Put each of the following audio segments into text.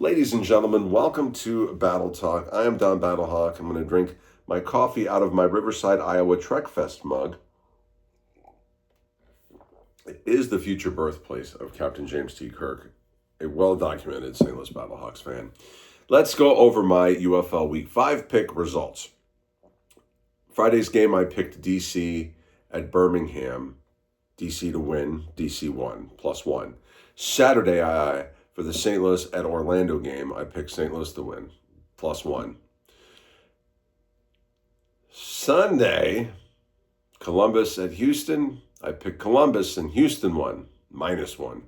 Ladies and gentlemen, welcome to Battle Talk. I am Don Battlehawk. I'm going to drink my coffee out of my Riverside, Iowa Trek Fest mug. It is the future birthplace of Captain James T. Kirk, a well-documented St. Louis Battlehawks fan. Let's go over my UFL Week 5 pick results. Friday's game, I picked DC at Birmingham. DC to win. DC won, +1. Saturday, for the St. Louis at Orlando game, I picked St. Louis to win, +1. Sunday, Columbus at Houston, I picked Columbus and Houston won, -1.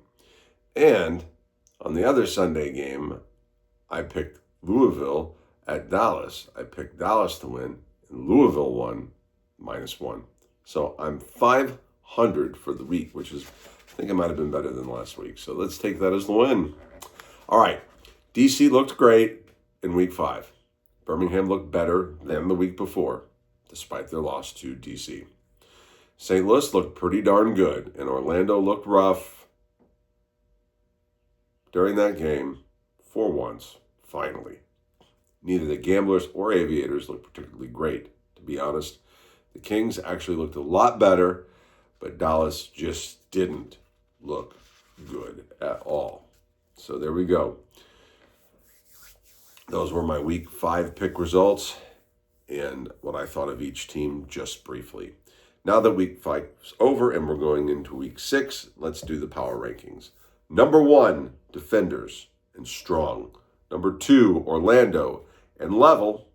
And on the other Sunday game, I picked Louisville at Dallas. I picked Dallas to win, and Louisville won, -1. So I'm 500 for the week, which is, I think it might have been better than last week. So let's take that as the win. All right, DC looked great in Week 5. Birmingham looked better than the week before, despite their loss to DC. St. Louis looked pretty darn good, and Orlando looked rough during that game for once, finally. Neither the Gamblers or Aviators looked particularly great, to be honest. The Kings actually looked a lot better, but Dallas just didn't look good at all. So there we go. Those were my Week 5 pick results and what I thought of each team just briefly. Now that Week 5 is over and we're going into Week 6, let's do the power rankings. Number 1, Defenders and strong. Number 2, Orlando and level.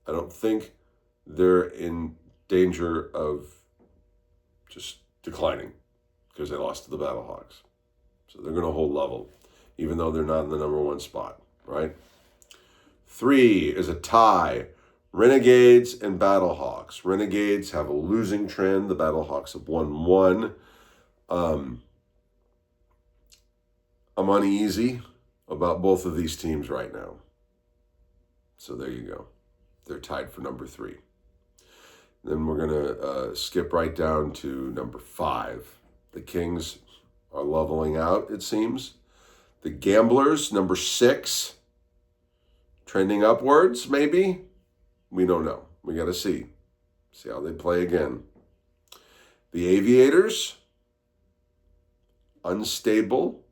I don't think they're in danger of just declining because they lost to the Battlehawks. So they're going to hold level, even though they're not in the number 1 spot, right? 3 is a tie. Renegades and Battlehawks. Renegades have a losing trend. The Battlehawks have won 1. I'm uneasy about both of these teams right now. So there you go. They're tied for number 3. Then we're going to skip right down to number 5. The Kings are leveling out, it seems. The Gamblers, number 6, trending upwards, maybe? We don't know. We got to see how they play again. The Aviators, unstable,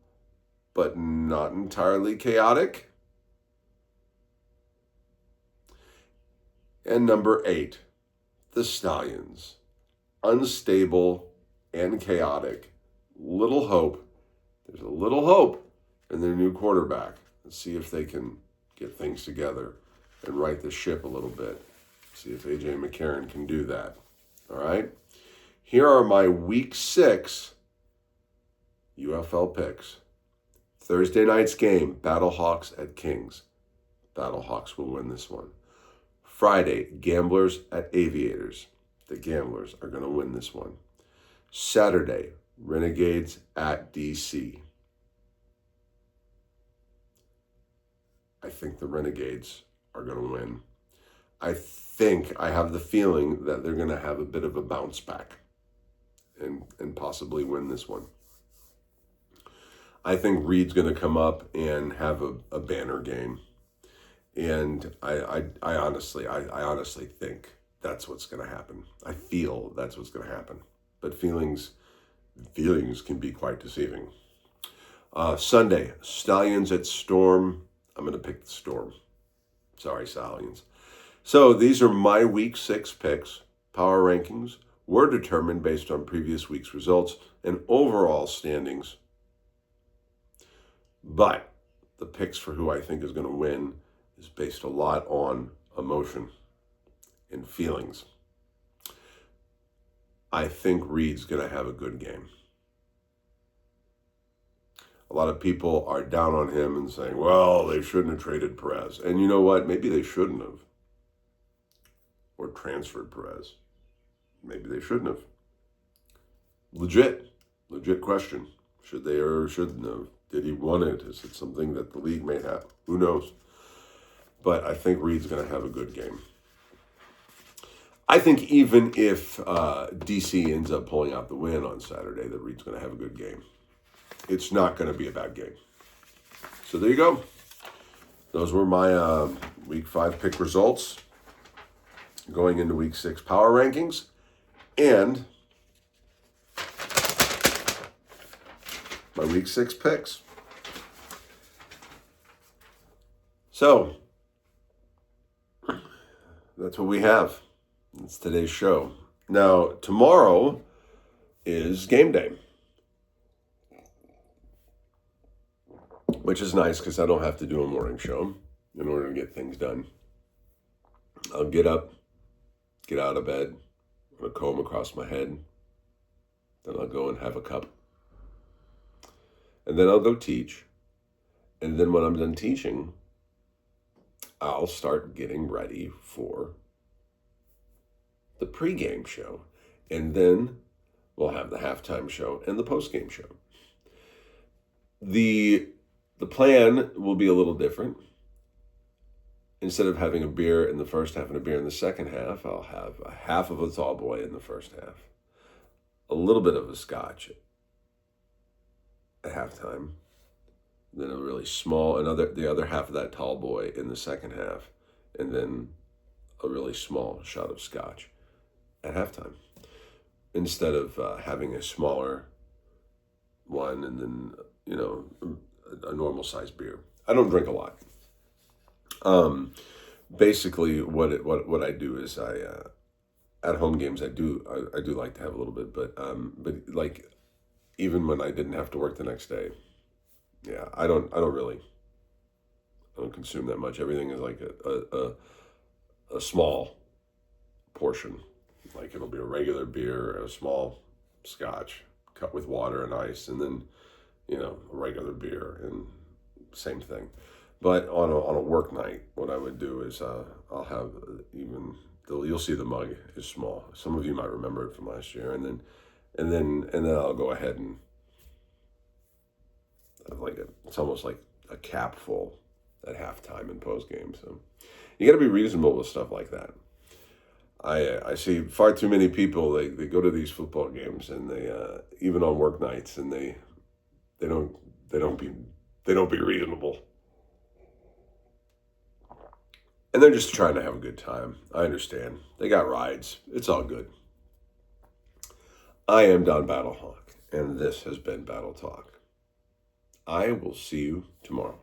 but not entirely chaotic. And number 8, the Stallions, unstable and chaotic. Little hope. There's a little hope in their new quarterback. Let's see if they can get things together and right the ship a little bit. See if A.J. McCarron can do that. All right? Here are my Week 6 UFL picks. Thursday night's game, Battlehawks at Kings. Battlehawks will win this one. Friday, Gamblers at Aviators. The Gamblers are going to win this one. Saturday, Renegades at DC. I think the Renegades are going to win. I have the feeling that they're going to have a bit of a bounce back and possibly win this one. I think Reed's going to come up and have a banner game. And I honestly think that's what's going to happen. I feel that's what's going to happen. But feelings can be quite deceiving. Sunday, Stallions at Storm. I'm going to pick the Storm. Sorry, Stallions. So these are my Week 6 picks. Power rankings were determined based on previous week's results and overall standings. But the picks for who I think is going to win is based a lot on emotion and feelings. I think Reed's going to have a good game. A lot of people are down on him and saying, well, they shouldn't have traded Perez. And you know what? Maybe they shouldn't have. Or transferred Perez. Maybe they shouldn't have. Legit question. Should they or shouldn't have? Did he want it? Is it something that the league may have? Who knows? But I think Reed's going to have a good game. I think even if DC ends up pulling out the win on Saturday, that Reed's going to have a good game. It's not going to be a bad game. So there you go. those were my week 5 pick results going into week 6 power rankings. And my week 6 picks. So, that's what we have. It's today's show. Now, tomorrow is game day, which is nice because I don't have to do a morning show in order to get things done. I'll get up, get out of bed, put a comb across my head, then I'll go and have a cup. And then I'll go teach. And then when I'm done teaching, I'll start getting ready for the pregame show. And then we'll have the halftime show and the postgame show. The plan will be a little different. Instead of having a beer in the first half and a beer in the second half, I'll have a half of a tall boy in the first half, a little bit of a scotch at halftime, then a really small, the other half of that tall boy in the second half, and then a really small shot of scotch at halftime, instead of having a smaller one and then, a normal sized beer. I don't drink a lot. Basically what I do is at home games, I do like to have a little bit, but like, even when I didn't have to work the next day, yeah, I don't consume that much. Everything is like a small portion. Like, it'll be a regular beer, a small scotch cut with water and ice, and then, a regular beer, and same thing. But on a work night, what I would do is I'll have you'll see the mug is small. Some of you might remember it from last year, and then I'll go ahead and have it's almost like a cap full at halftime and post game. So you got to be reasonable with stuff like that. I see far too many people. They go to these football games, and they even on work nights, and they don't be reasonable. And they're just trying to have a good time. I understand. They got rides. It's all good. I am Don Battlehawk, and this has been Battle Talk. I will see you tomorrow.